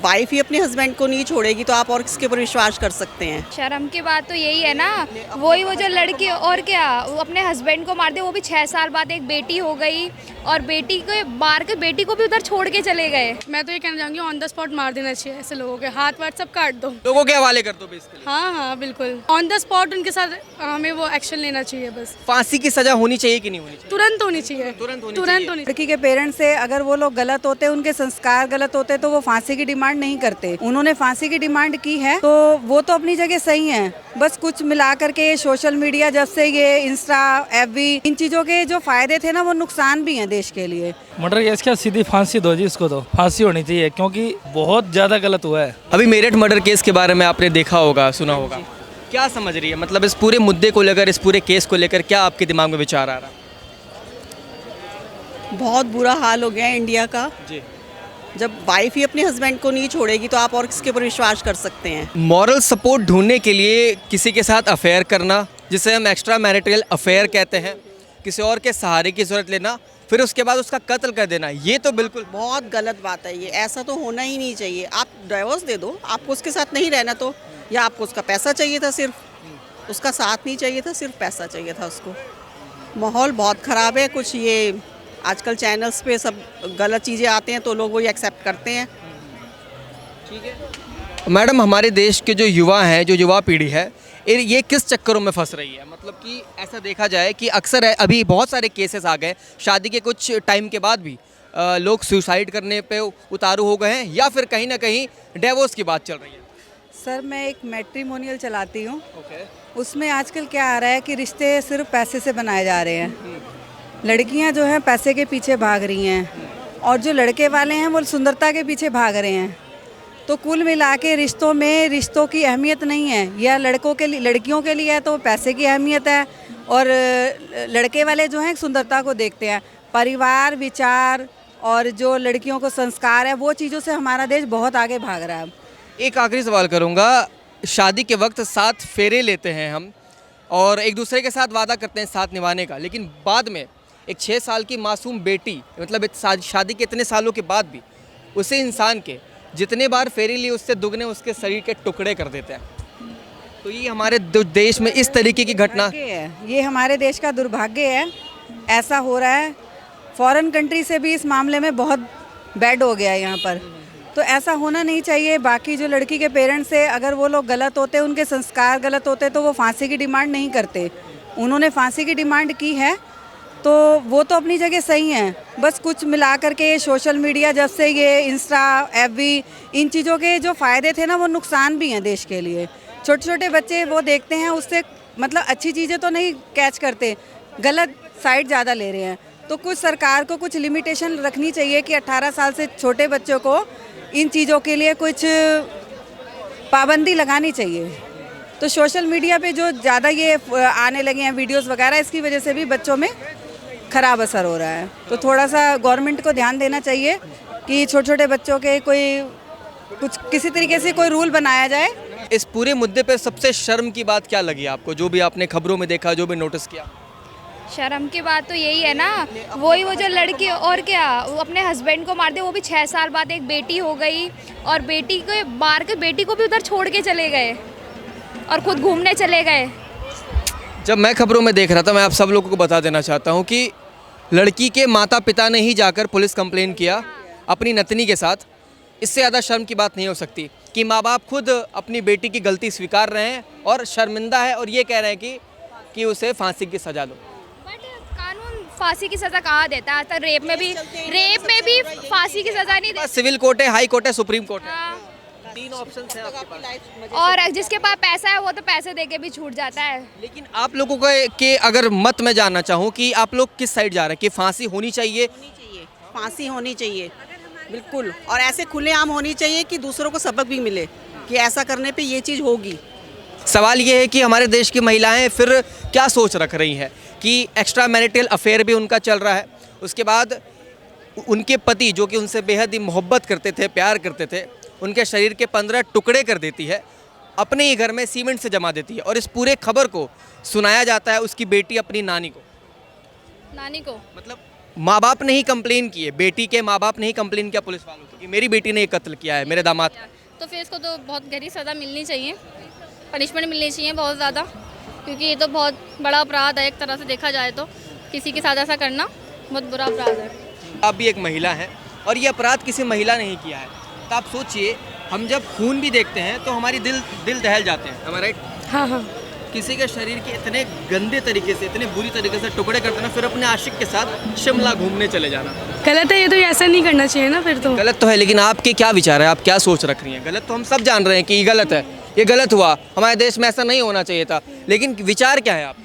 Wife ही अपने husband को नहीं छोड़ेगी तो आप और किसके ऊपर विश्वास कर सकते हैं। शर्म की बात तो यही है ना, वही वो जो लड़की और क्या वो अपने हस्बैंड को मार दे, वो भी 6 साल बाद एक बेटी हो गई और बेटी को मार के बेटी को भी उधर छोड़ के चले गए। मैं तो ये कहना चाहूँगी ऑन द स्पॉट मार देना चाहिए ऐसे लोगों के, हाथ वाथ सब काट दो, लोगों के हवाले कर दो बेसिकली। हाँ हाँ बिल्कुल ऑन द स्पॉट उनके साथ हमें वो एक्शन लेना चाहिए बस। फांसी की सजा होनी चाहिए कि नहीं होनी चाहिए? तुरंत होनी चाहिए, तुरंत होनी तुरंत होनी। लड़की के पेरेंट्स से अगर वो लोग गलत होते, उनके संस्कार गलत होते तो वो फांसी की डिमांड नहीं करते। उन्होंने फांसी की डिमांड की है तो वो तो अपनी जगह सही है। बस कुछ मिला करके सोशल मीडिया जब से ये इंस्टा एफबी इन चीजों के जो फायदे थे ना वो नुकसान भी हैं देश के लिए। मर्डर केस क्या, सीधी फांसी दो जी इसको, तो फांसी होनी चाहिए क्योंकि बहुत ज्यादा गलत हुआ है। अभी मेरठ मर्डर केस के बारे में आपने देखा होगा, सुना होगा, क्या समझ रही है? मतलब इस पूरे मुद्दे को लेकर, इस पूरे केस को लेकर क्या आपके दिमाग में विचार आ रहा है? बहुत बुरा हाल हो गया है इंडिया का। जी। जब वाइफ ही अपने हस्बैंड को नहीं छोड़ेगी तो आप और किसके ऊपर विश्वास कर सकते हैं। मॉरल सपोर्ट ढूंढने के लिए किसी के साथ अफेयर करना, जिसे हम एक्स्ट्रा मैरिटल अफेयर कहते हैं, किसी और के सहारे की ज़रूरत लेना, फिर उसके बाद उसका कत्ल कर देना, ये तो बिल्कुल बहुत गलत बात है ये। ऐसा तो होना ही नहीं चाहिए। आप डाइवोर्स दे दो, आपको उसके साथ नहीं रहना तो, या आपको उसका पैसा चाहिए था, सिर्फ उसका साथ नहीं चाहिए था, सिर्फ पैसा चाहिए था उसको। माहौल बहुत ख़राब है। कुछ ये आजकल चैनल्स पे सब गलत चीज़ें आते हैं तो लोग वही एक्सेप्ट करते हैं। मैडम, हमारे देश के जो युवा हैं, जो युवा पीढ़ी है, ये किस चक्करों में फंस रही है? मतलब कि ऐसा देखा जाए कि अक्सर है, अभी बहुत सारे केसेस आ गए शादी के कुछ टाइम के बाद भी लोग सुसाइड करने पे उतारू हो गए हैं, या फिर कहीं ना कहीं डिवोर्स की बात चल रही है। सर मैं एक मैट्रिमोनियल चलाती हूँ। उसमें आजकल क्या आ रहा है कि रिश्ते सिर्फ पैसे से बनाए जा रहे हैं। लड़कियाँ जो हैं पैसे के पीछे भाग रही हैं और जो लड़के वाले हैं वो सुंदरता के पीछे भाग रहे हैं। तो कुल मिला के रिश्तों में रिश्तों की अहमियत नहीं है, या लड़कों के लिए, लड़कियों के लिए है तो पैसे की अहमियत है, और लड़के वाले जो हैं सुंदरता को देखते हैं। परिवार विचार और जो लड़कियों को संस्कार है वो चीज़ों से हमारा देश बहुत आगे भाग रहा है। एक आखिरी सवाल करूंगा, शादी के वक्त 7 फेरे लेते हैं हम और एक दूसरे के साथ वादा करते हैं साथ निभाने का, लेकिन बाद में एक 6 साल की मासूम बेटी, मतलब शादी के इतने सालों के बाद भी उसे इंसान के जितने बार फेरी ली उससे दुगने उसके शरीर के टुकड़े कर देते हैं। तो ये हमारे देश में इस तरीके की घटना है, ये हमारे देश का दुर्भाग्य है। ऐसा हो रहा है, फॉरेन कंट्री से भी इस मामले में बहुत बैड हो गया है यहाँ पर। तो ऐसा होना नहीं चाहिए। बाकी जो लड़की के पेरेंट्स से अगर वो लोग गलत होते, उनके संस्कार गलत होते तो वो फांसी की डिमांड नहीं करते। उन्होंने फांसी की डिमांड की है तो वो तो अपनी जगह सही हैं। बस कुछ मिला करके सोशल मीडिया जब से ये इंस्टा एफबी इन चीज़ों के जो फ़ायदे थे ना वो नुकसान भी हैं देश के लिए। छोटे छोटे बच्चे वो देखते हैं, उससे मतलब अच्छी चीज़ें तो नहीं कैच करते, गलत साइड ज़्यादा ले रहे हैं। तो कुछ सरकार को कुछ लिमिटेशन रखनी चाहिए कि 18 साल से छोटे बच्चों को इन चीज़ों के लिए कुछ पाबंदी लगानी चाहिए। तो सोशल मीडिया पे जो ज़्यादा ये आने लगे हैं वीडियोस वगैरह, इसकी वजह से भी बच्चों में ख़राब असर हो रहा है। तो थोड़ा सा गवर्नमेंट को ध्यान देना चाहिए कि छोटे छोटे बच्चों के कोई कुछ किसी तरीके से कोई रूल बनाया जाए। इस पूरे मुद्दे पे सबसे शर्म की बात क्या लगी आपको, जो भी आपने खबरों में देखा, जो भी नोटिस किया? शर्म की बात तो यही है ना, वही वो जो लड़की और क्या वो अपने हस्बैंड को मार दे, वो भी 6 साल बाद एक बेटी हो गई और बेटी को मार के बेटी को भी उधर छोड़ के चले गए और खुद घूमने चले गए। जब मैं खबरों में देख रहा था, मैं आप सब लोगों को बता देना चाहता हूँ कि लड़की के माता पिता ने ही जाकर पुलिस कंप्लेन किया अपनी नतनी के साथ। इससे ज़्यादा शर्म की बात नहीं हो सकती कि माँ बाप खुद अपनी बेटी की गलती स्वीकार रहे हैं और शर्मिंदा है और ये कह रहे हैं कि उसे फांसी की सज़ा दो। बट कानून फांसी की सज़ा कहाँ देता है? आज तक रेप में भी फांसी की सज़ा नहीं देता। सिविल कोर्ट है, हाई कोर्ट है, सुप्रीम कोर्ट है, हाँ। 3 ऑप्शन हैं आपके पास। और जिसके पास पैसा है वो तो पैसे देके भी छूट जाता है। लेकिन आप लोगों के अगर मत मैं जानना चाहूँ कि आप लोग किस साइड जा रहे हैं, कि फांसी होनी चाहिए? फांसी होनी चाहिए बिल्कुल, और ऐसे खुलेआम होनी चाहिए कि दूसरों को सबक भी मिले कि ऐसा करने पे ये चीज़ होगी। सवाल ये है कि हमारे देश की महिलाएं फिर क्या सोच रख रही हैं कि एक्स्ट्रा मैरिटल अफेयर भी उनका चल रहा है, उसके बाद उनके पति जो कि उनसे बेहद ही मोहब्बत करते थे, प्यार करते थे, उनके शरीर के 15 टुकड़े कर देती है, अपने ही घर में सीमेंट से जमा देती है, और इस पूरे खबर को सुनाया जाता है उसकी बेटी अपनी नानी को। नानी को मतलब माँ बाप ने ही कंप्लेन की है, बेटी के माँ बाप ने ही कंप्लेन किया पुलिस वालों को। कि मेरी बेटी ने ये कत्ल किया है, मेरे दामाद। तो फिर इसको तो बहुत गहरी सज़ा मिलनी चाहिए, पनिशमेंट मिलनी चाहिए बहुत ज़्यादा, क्योंकि ये तो बहुत बड़ा अपराध है एक तरह से देखा जाए तो। किसी के साथ ऐसा करना बहुत बुरा अपराध है। आप भी एक महिला हैं और ये अपराध किसी महिला ने ही किया है, तो आप सोचिए हम जब खून भी देखते हैं तो हमारी दिल दहल जाते हैं, हमारा राइट? हाँ हाँ। किसी के शरीर के इतने गंदे तरीके से, इतने बुरी तरीके से टुकड़े करते ना, फिर अपने आशिक के साथ शिमला घूमने चले जाना गलत है ये तो, ऐसा नहीं करना चाहिए ना फिर तो। गलत तो है, लेकिन आपके क्या विचार है, आप क्या सोच रख रही हैं? गलत तो हम सब जान रहे हैं कि ये गलत है, ये गलत हुआ, हमारे देश में ऐसा नहीं होना चाहिए था, लेकिन विचार क्या है आपके?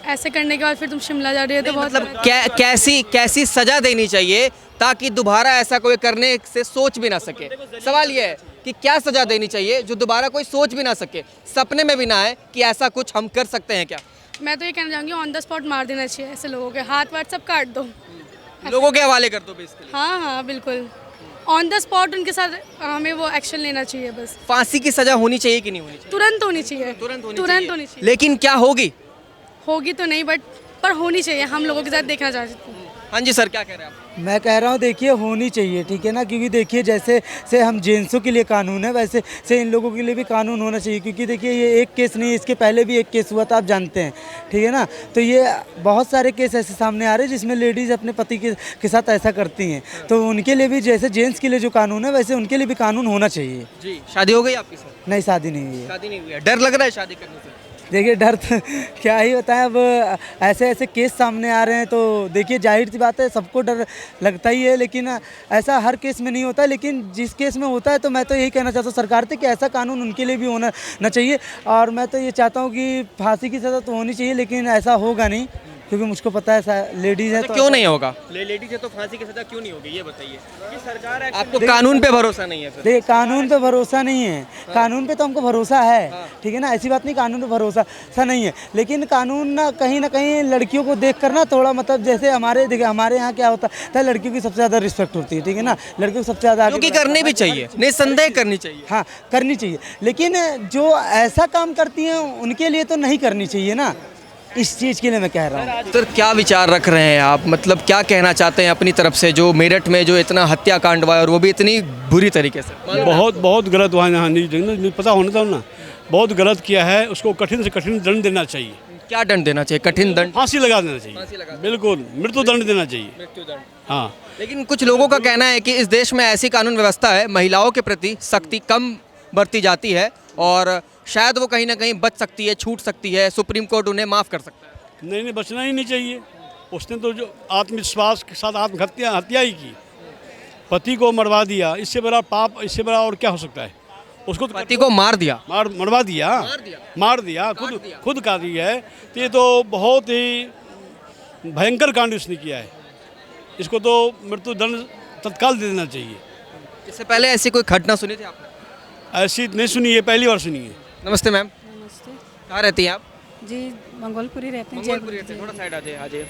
ऐसे करने के बाद फिर तुम शिमला जा रही हो तो बहुत मतलब कैसी सजा देनी चाहिए ताकि दोबारा ऐसा कोई करने से सोच भी ना सके? सवाल ये है कि क्या सजा देनी चाहिए जो दोबारा कोई सोच भी ना सके, सपने में भी ना आए कि ऐसा कुछ हम कर सकते हैं क्या? मैं तो ये कहना चाहूँगी ऑन द स्पॉट मार देना चाहिए ऐसे लोगों के, हाथ वाथ सब काट दो, लोगों के हवाले कर दो बेसिकली। हाँ हाँ बिल्कुल, ऑन द स्पॉट उनके साथ हमें वो एक्शन लेना चाहिए बस। फांसी की सजा होनी चाहिए कि नहीं होनी चाहिए? तुरंत होनी चाहिए, तुरंत होनी चाहिए। लेकिन क्या होगी? होगी तो नहीं बट पर होनी चाहिए, हम लोगों के साथ देखना चाहते हैं। हाँ जी सर, क्या कह रहे हैं आप? मैं कह रहा हूँ देखिए होनी चाहिए, ठीक है ना, क्योंकि देखिए जैसे से हम जेंट्सों के लिए कानून है वैसे से इन लोगों के लिए भी कानून होना चाहिए, क्योंकि देखिए ये एक केस नहीं, इसके पहले भी एक केस हुआ था, आप जानते हैं, ठीक है ना। तो ये बहुत सारे केस ऐसे सामने आ रहे हैं जिसमें लेडीज़ अपने पति के साथ ऐसा करती हैं, तो उनके लिए भी जैसे जेंट्स के लिए जो कानून है वैसे उनके लिए भी कानून होना चाहिए। जी, शादी हो गई आपकी सर? नहीं, शादी नहीं हुई है। शादी नहीं हुई है, डर लग रहा है शादी करने से? देखिए डर तो क्या ही बताएं, अब ऐसे ऐसे केस सामने आ रहे हैं तो देखिए जाहिर सी बात है सबको डर लगता ही है, लेकिन ऐसा हर केस में नहीं होता, लेकिन जिस केस में होता है तो मैं तो यही कहना चाहता हूँ सरकार से कि ऐसा कानून उनके लिए भी होना चाहिए। और मैं तो ये चाहता हूँ कि फांसी की सज़ा तो होनी चाहिए, लेकिन ऐसा होगा नहीं, क्योंकि मुझको पता है लेडीज़ है तो क्यों नहीं होगा? लेडीज है तो फांसी की सजा क्यों नहीं होगी, ये बताइए। कि सरकार आपको कानून पे भरोसा नहीं है फिर? देखिए कानून पे भरोसा नहीं है, कानून पे तो हमको भरोसा है, ठीक है ना, ऐसी बात नहीं कानून पे भरोसा सा नहीं है, लेकिन कानून ना कहीं लड़कियों को देख कर ना थोड़ा मतलब जैसे हमारे यहाँ क्या होता है, लड़कियों की सबसे ज़्यादा रिस्पेक्ट होती है, ठीक है ना, लड़कियों को सबसे ज़्यादा क्योंकि करनी भी चाहिए, निस्संदेह करनी चाहिए। हाँ करनी चाहिए, लेकिन जो ऐसा काम करती हैं उनके लिए तो नहीं करनी चाहिए ना, इस चीज़ के लिए मैं कह रहा हूँ। सर क्या विचार रख रहे हैं आप, मतलब क्या कहना चाहते हैं अपनी तरफ से, जो मेरठ में जो इतना हत्याकांड हुआ है और वो भी इतनी बुरी तरीके से? बहुत गलत हुआ है, नहीं पता होना था ना, बहुत गलत किया है, उसको कठिन से कठिन दंड देना चाहिए। क्या दंड देना चाहिए? कठिन दंड? फांसी लगा देना चाहिए, बिल्कुल मृत्यु दंड देना चाहिए, मृत्युदंड। हाँ। लेकिन कुछ लोगों का कहना है कि इस देश में ऐसी कानून व्यवस्था है, महिलाओं के प्रति सख्ती कम बरती जाती है और शायद वो कहीं ना कहीं बच सकती है, छूट सकती है, सुप्रीम कोर्ट उन्हें माफ़ कर सकता है। नहीं, बचना ही नहीं चाहिए। उसने तो जो आत्मविश्वास के साथ हत्या ही की, पति को मरवा दिया, इससे बड़ा पाप, इससे बड़ा और क्या हो सकता है? उसको तो पति को मार दिया, मरवा दिया, मार दिया, खुद का दिया है, तो ये तो बहुत ही भयंकर कांड उसने किया है, इसको तो मृत्यु दंड तत्काल दे देना चाहिए। इससे पहले ऐसी कोई घटना सुनी थी आपने? ऐसी नहीं सुनी है, पहली बार सुनी है। नमस्ते मैम। नमस्ते कहाँ रहती हैं आप? जी, मंगोलपुरी रहते हैं। मंगोलपुरी रहते हैं, थोड़ा साइड आ जाइए।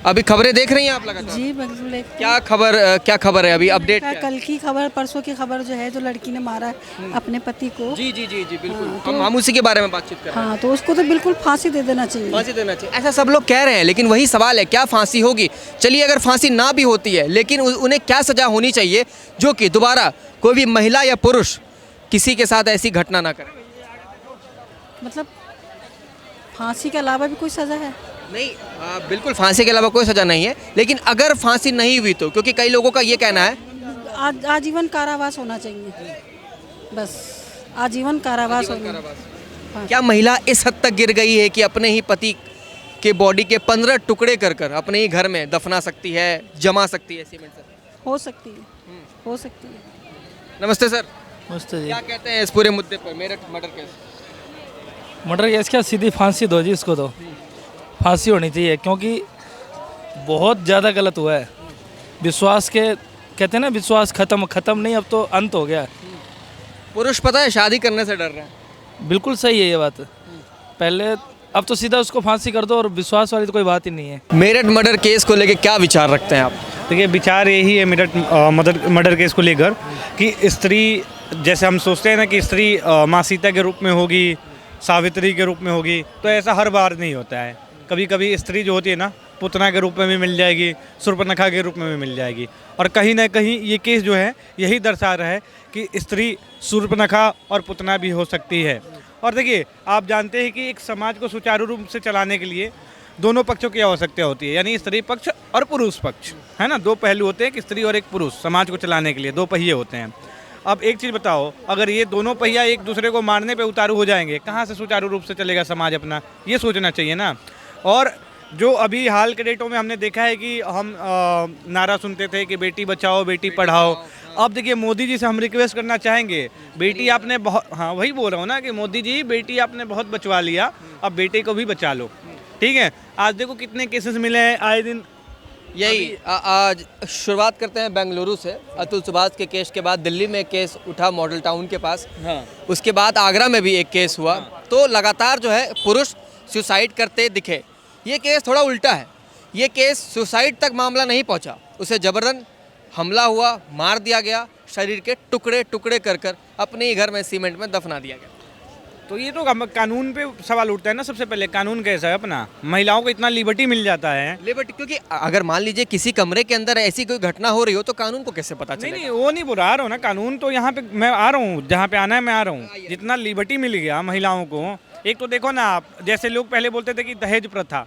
अभी खबरें देख रही हैं आप लगातार? जी बिल्कुल। क्या खबर है अभी, अपडेट क्या है? कल की खबर, परसों की खबर जो है, जो लड़की ने मारा अपने पति को। जी जी जी जी बिल्कुल। हम मामूसी के बारे में बातचीत कर रहे हैं। हाँ, तो उसको तो बिल्कुल फांसी दे देना चाहिए। फांसी देना चाहिए, ऐसा सब लोग कह रहे हैं, लेकिन वही सवाल है क्या फांसी होगी? चलिए अगर फांसी ना भी होती है, लेकिन उन्हें क्या सजा होनी चाहिए जो कि दोबारा कोई भी महिला या पुरुष किसी के साथ ऐसी घटना ना करे? मतलब फांसी के अलावा भी कोई सज़ा है? नहीं, बिल्कुल फांसी के अलावा कोई सजा नहीं है, लेकिन अगर फांसी नहीं हुई तो, क्योंकि कई लोगों का ये कहना है आजीवन कारावास होना चाहिए, बस आजीवन कारावास होना। क्या महिला इस हद तक गिर गई है कि अपने ही पति के बॉडी के 15 टुकड़े कर अपने ही घर में दफना सकती है, जमा सकती है सीमेंट से? हो सकती है, हो सकती है। नमस्ते सर। नमस्ते जी। क्या कहते हैं इस पूरे मुद्दे पर, Meerut murder case? Murder case क्या, सीधी फांसी दो जी इसको, तो फांसी होनी चाहिए, क्योंकि बहुत ज़्यादा गलत हुआ है। विश्वास के कहते हैं ना, विश्वास खत्म नहीं, अब तो अंत हो गया है। पुरुष पता है शादी करने से डर रहे हैं। बिल्कुल सही है ये बात। पहले अब तो सीधा उसको फांसी कर दो, और विश्वास वाली तो कोई बात ही नहीं है। मेरठ मर्डर केस को लेकर क्या विचार रखते हैं आप? देखिए विचार यही है मेरठ मर्डर केस को लेकर कि स्त्री, जैसे हम सोचते हैं ना कि स्त्री माँ सीता के रूप में होगी, सावित्री के रूप में होगी, तो ऐसा हर बार नहीं होता है। कभी कभी स्त्री जो होती है ना पुतना के रूप में भी मिल जाएगी, शूर्पणखा के रूप में भी मिल जाएगी। और कहीं ना कहीं ये केस जो है यही दर्शा रहा है कि स्त्री शूर्पणखा और पुतना भी हो सकती है। और देखिए, आप जानते हैं कि एक समाज को सुचारू रूप से चलाने के लिए दोनों पक्षों की आवश्यकता होती है, यानी स्त्री पक्ष और पुरुष पक्ष, है ना। दो पहलू होते हैं कि स्त्री और एक पुरुष समाज को चलाने के लिए, दो पहिए होते हैं। अब एक चीज़ बताओ, अगर ये दोनों पहिया एक दूसरे को मारने पे उतारू हो जाएंगे, कहाँ से सुचारू रूप से चलेगा समाज अपना, ये सोचना चाहिए ना। और जो अभी हाल के डेटों में हमने देखा है कि हम नारा सुनते थे कि बेटी बचाओ बेटी पढ़ाओ। अब देखिए, मोदी जी से हम रिक्वेस्ट करना चाहेंगे, बेटी आपने बहुत, हाँ वही बोल रहा हूँ ना कि मोदी जी बेटी आपने बहुत बचवा लिया, अब बेटे को भी बचा लो, ठीक है। आज देखो कितने केसेस मिले हैं आए दिन। यही आज शुरुआत करते हैं बेंगलुरु से। अतुल सुभाष के केस के बाद दिल्ली में केस उठा मॉडल टाउन के पास, हाँ। उसके बाद आगरा में भी एक केस हुआ। तो लगातार जो है पुरुष सुसाइड करते दिखे। ये केस थोड़ा उल्टा है, ये केस सुसाइड तक मामला नहीं पहुंचा, उसे जबरन हमला हुआ, मार दिया गया, शरीर के टुकड़े टुकड़े कर कर अपने ही घर में सीमेंट में दफना दिया गया। तो ये तो कानून पे सवाल उठता है ना। सबसे पहले कानून कैसा है अपना, महिलाओं को इतना लिबर्टी मिल जाता है। लिबर्टी, क्योंकि अगर मान लीजिए किसी कमरे के अंदर ऐसी कोई घटना हो रही हो तो कानून को कैसे पता चलेगा? नहीं, वो नहीं बुरा रहा हूँ ना, कानून तो यहाँ पे मैं आ रहा हूँ, जहाँ पे आना है मैं आ रहा हूँ। जितना लिबर्टी मिल गया महिलाओं को, एक तो देखो ना आप, जैसे लोग पहले बोलते थे कि दहेज प्रथा,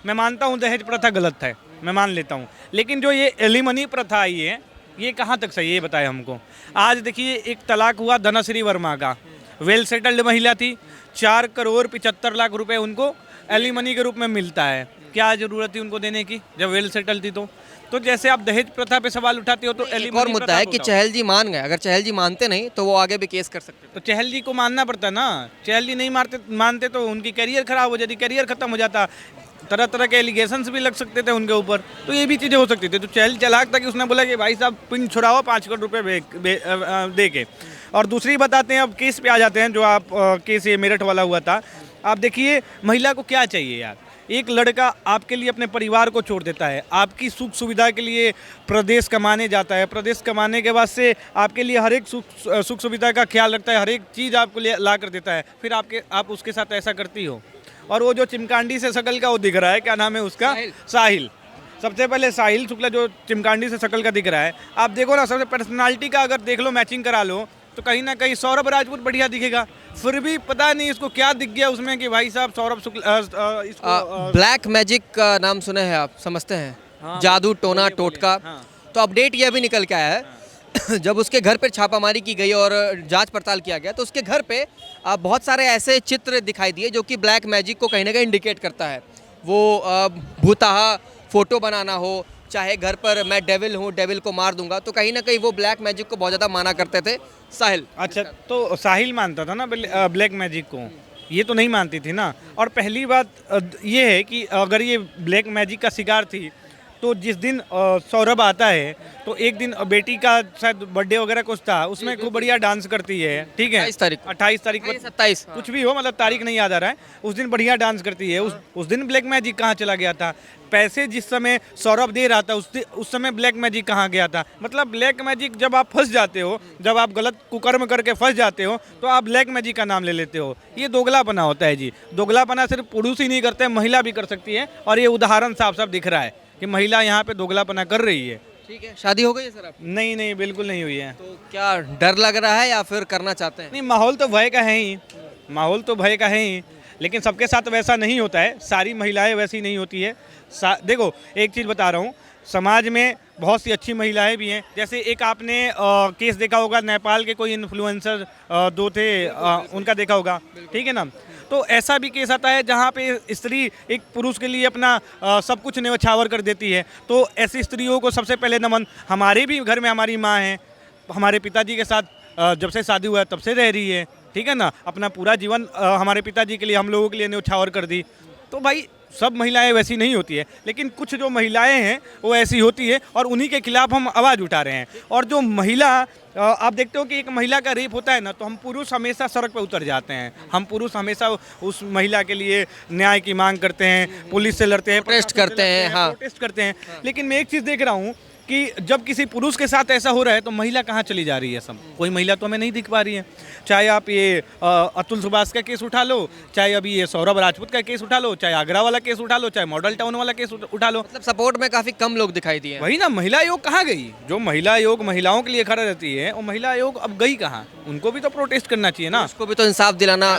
मैं मानता हूँ दहेज प्रथा गलत है, मैं मान लेता हूँ, लेकिन जो ये एलिमनी प्रथा आई है ये कहाँ तक सही है, ये बताए हमको। आज देखिए, एक तलाक हुआ धनश्री वर्मा का, वेल सेटल्ड महिला थी, 4,75,00,000 रुपए उनको एलिमनी के रूप में मिलता है। क्या जरूरत थी उनको देने की जब वेल सेटल थी? तो जैसे आप दहेज प्रथा पे सवाल उठाते हो तो एक और मुद्दा है कि चहल जी मान गए, अगर चहल जी मानते नहीं तो वो आगे भी केस कर सकते। तो चहल जी को मानना पड़ता ना, चहल जी नहीं मानते तो उनकी करियर खराब हो जाती, करियर खत्म हो जाता, तरह तरह के एलिगेशंस भी लग सकते थे उनके ऊपर, तो ये भी चीज़ें हो सकती थी। तो चहल चलाक था कि उसने बोला कि भाई साहब पिन छुड़ाओ 5 करोड़ रुपये दे के। और दूसरी बताते हैं, अब केस पे आ जाते हैं, जो आप केस ये मेरठ वाला हुआ था। आप देखिए, महिला को क्या चाहिए यार, एक लड़का आपके लिए अपने परिवार को छोड़ देता है, आपकी सुख सुविधा के लिए प्रदेश कमाने जाता है, प्रदेश कमाने के बाद से आपके लिए हर एक सुख सुविधा का ख्याल रखता है, हर एक चीज़ आपको ला कर देता है, फिर आप उसके साथ ऐसा करती हो। और वो जो चिमकांडी से शकल का वो दिख रहा है, क्या नाम है उसका, साहिल। सबसे पहले साहिल शुक्ला जो चिमकांडी से शकल का दिख रहा है, आप देखो ना, सबसे पर्सनालिटी का अगर देख लो, मैचिंग करा लो, तो कहीं ना कहीं सौरभ राजपूत बढ़िया दिखेगा। फिर भी पता नहीं इसको क्या दिख गया उसमें कि भाई साहब सौरभ शुक्ला इसको ब्लैक मैजिक का नाम सुने हैं आप, समझते हैं? हाँ, जादू टोना टोटका। हाँ। तो अपडेट ये भी निकल के आया है। हाँ। जब उसके घर पर छापामारी की गई और जांच पड़ताल किया गया तो उसके घर पे बहुत सारे ऐसे चित्र दिखाई दिए जो कि ब्लैक मैजिक को कहीं ना कहीं इंडिकेट करता है। वो भूताहा फोटो बनाना हो, चाहे घर पर मैं डेविल हूँ, डेविल को मार दूंगा, तो कहीं ना कहीं वो ब्लैक मैजिक को बहुत ज़्यादा माना करते थे साहिल। अच्छा, तो साहिल मानता था ना ब्लैक मैजिक को, ये तो नहीं मानती थी ना। और पहली बात ये है कि अगर ये ब्लैक मैजिक का शिकार थी तो जिस दिन सौरभ आता है तो एक दिन बेटी का शायद बर्थडे वगैरह कुछ था, उसमें खूब बढ़िया डांस करती है, ठीक है, 28 तारीख 27 कुछ भी हो, मतलब तारीख नहीं याद आ रहा है, उस दिन बढ़िया डांस करती है। उस दिन ब्लैक मैजिक कहाँ चला गया था? पैसे जिस समय सौरभ दे रहा था उस समय ब्लैक मैजिक कहाँ गया था? मतलब ब्लैक मैजिक, जब आप फंस जाते हो, जब आप गलत कुकर्म करके फंस जाते हो तो आप ब्लैक मैजिक का नाम ले लेते हो। ये दोगलापना होता है जी। दोगलापना सिर्फ पुरुष ही नहीं करते, महिला भी कर सकती है, और ये उदाहरण साफ साफ दिख रहा है कि महिला यहाँ पे दोगलापना कर रही है। ठीक है, शादी हो गई है सर आपकी? नहीं, बिल्कुल नहीं हुई है। तो क्या डर लग रहा है या फिर करना चाहते हैं? नहीं, माहौल तो भय का है ही, माहौल तो भय का है ही, लेकिन सबके साथ वैसा नहीं होता है, सारी महिलाएं वैसी नहीं होती है। देखो, एक चीज़ बता रहा हूँ, समाज में बहुत सी अच्छी महिलाएं भी हैं। जैसे एक आपने केस देखा होगा, नेपाल के कोई इन्फ्लुएंसर दो थे, उनका देखा होगा, ठीक है ना। तो ऐसा भी केस आता है जहाँ पे स्त्री एक पुरुष के लिए अपना सब कुछ न्यौछावर कर देती है। तो ऐसी स्त्रियों को सबसे पहले नमन। हमारे भी घर में हमारी माँ है, हमारे पिताजी के साथ जब से शादी हुआ है तब से रह रही है, ठीक है ना, अपना पूरा जीवन हमारे पिताजी के लिए, हम लोगों के लिए न्यौछावर कर दी। तो भाई सब महिलाएं वैसी नहीं होती है, लेकिन कुछ जो महिलाएं हैं वो ऐसी होती है, और उन्हीं के खिलाफ हम आवाज़ उठा रहे हैं। और जो महिला, आप देखते हो कि एक महिला का रेप होता है ना, तो हम पुरुष हमेशा सड़क पर उतर जाते हैं, हम पुरुष हमेशा उस महिला के लिए न्याय की मांग करते हैं, पुलिस से लड़ते हैं, प्रोटेस्ट करते हैं, हाँ, प्रोटेस्ट करते हैं। लेकिन मैं एक चीज़ देख रहा हूँ कि जब किसी पुरुष के साथ ऐसा हो रहा है तो महिला कहाँ चली जा रही है सब? कोई महिला तो हमें नहीं दिख पा रही है। चाहे आप ये अतुल सुभाष का केस उठा लो, चाहे अभी ये सौरभ राजपूत का केस उठा लो, चाहे आगरा वाला केस उठा लो, चाहे मॉडल टाउन वाला केस उठा लो। मतलब सपोर्ट में काफ़ी कम लोग दिखाई दिए हैं। वही ना, महिला आयोग कहाँ गई? जो महिला आयोग महिलाओं के लिए खड़ा रहती है, वो महिला आयोग अब गई कहाँ? उनको भी तो प्रोटेस्ट करना चाहिए ना। उसको भी तो इंसाफ दिलाना।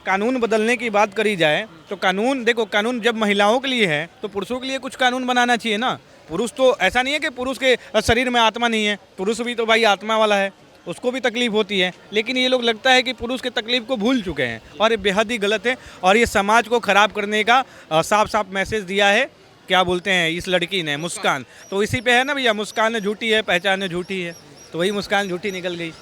कानून बदलने की बात करी जाए तो कानून, देखो कानून जब महिलाओं के लिए है तो पुरुषों के लिए कुछ कानून बनाना चाहिए ना। पुरुष तो ऐसा नहीं है कि पुरुष के शरीर में आत्मा नहीं है, पुरुष भी तो भाई आत्मा वाला है, उसको भी तकलीफ होती है। लेकिन ये लोग लगता है कि पुरुष के तकलीफ को भूल चुके हैं और ये बेहद ही गलत है और ये समाज को ख़राब करने का साफ साफ मैसेज दिया है। क्या बोलते हैं इस लड़की ने, मुस्कान, तो इसी पे है ना भैया, मुस्कान झूठी है, पहचान झूठी है, तो वही मुस्कान झूठी निकल गई।